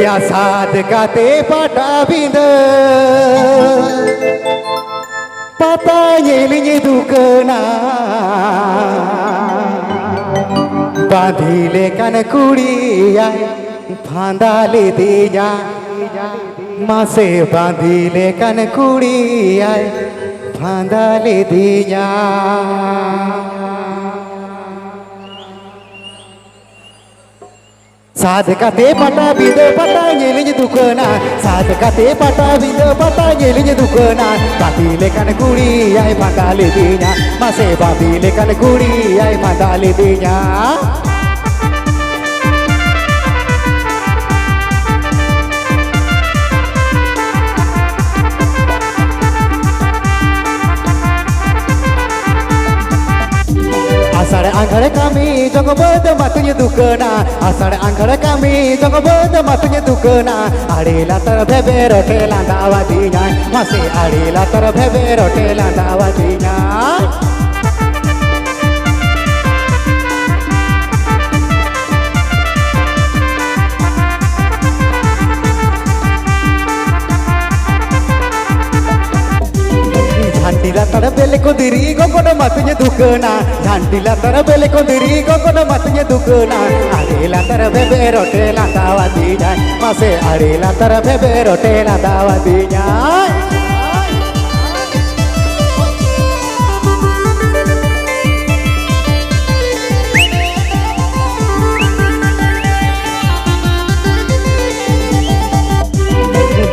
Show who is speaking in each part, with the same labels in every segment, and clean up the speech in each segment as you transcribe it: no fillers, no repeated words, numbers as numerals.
Speaker 1: या साध काते पाटा बिंद पता येलिये दुकना बांधिले कन कुड़िया फांदाले दिया मासे बांधिले कन कुड़िया फांदाले दिया साधकाते पटा बिंद पटा येलिये दुकना साधकाते पटा बिंद पटा येलिये दुकना बांधिले कन कुड़िया फांदाले दिया मासे बांधिले कन कुड़िया फांदाले दिया आषाढ़ आंगड़ kami jogo beda matunya dukena आषाढ़ आंगड़ kami jogo beda matunya dukena adila tar bebe rotela dawadinya masih adila tar bebe rotela dawadinya झंडीला तर बेले को दिरी गोगोड मतुnya दुकना झंडीला तर बेले को दिरी गोगोड मतुnya दुकना आडेला तर बेबे रोटेला दावदिnya मासे आडेला तर बेबे रोटेला दावदिnya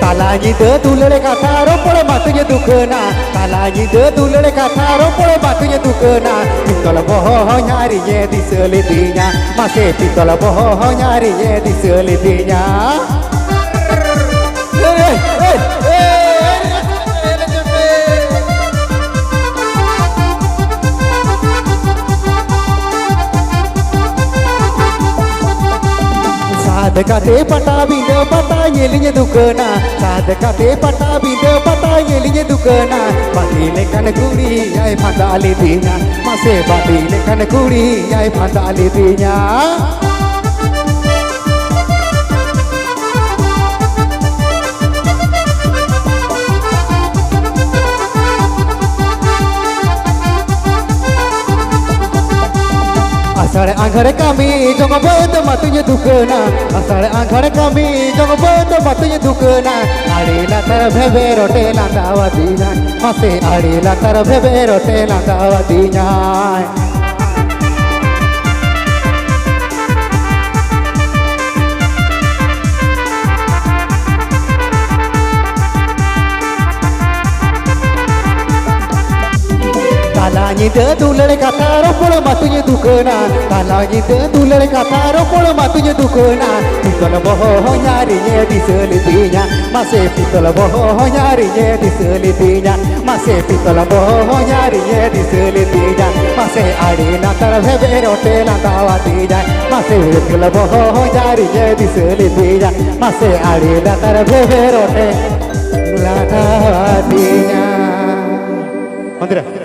Speaker 1: तालाजी दे दुलड़े काथारो पड़े मतुnya दुकना तालाजी दे दुलड़े काथारो पड़े मतुnya दुकना पितल boho nyarinya diselitinya masih pital boho nyarinya diselitinya साधकाते पटा बिंद पटा येलिये दुकना साधकाते पटा बिंद पटा येलिये दुकना बांधिले कन कुड़िया फांदाले दिया मासे बांधिले कन कुड़िया फांदाले दिया आषाढ़ आंगड़ kami jogo beda matunya dukena आषाढ़ आंगड़ kami jogo beda matunya dukena adila tar bebe rotela dawadinya masih adila tar bebe rotela dawadinya तालाजी दे दुलड़े काथारो पड़े मतुnya दुकना तालाजी दे दुलड़े काथारो पड़े मतुnya दुकना पितल boho nyarinya diselitinya masih pital boho nyarinya diselitinya masih pital boho nyarinya diselitinya masih adila tar bebe rotela dawadinya masih pital boho nyarinya diselitinya masih adila tar bebe rotela dawadinya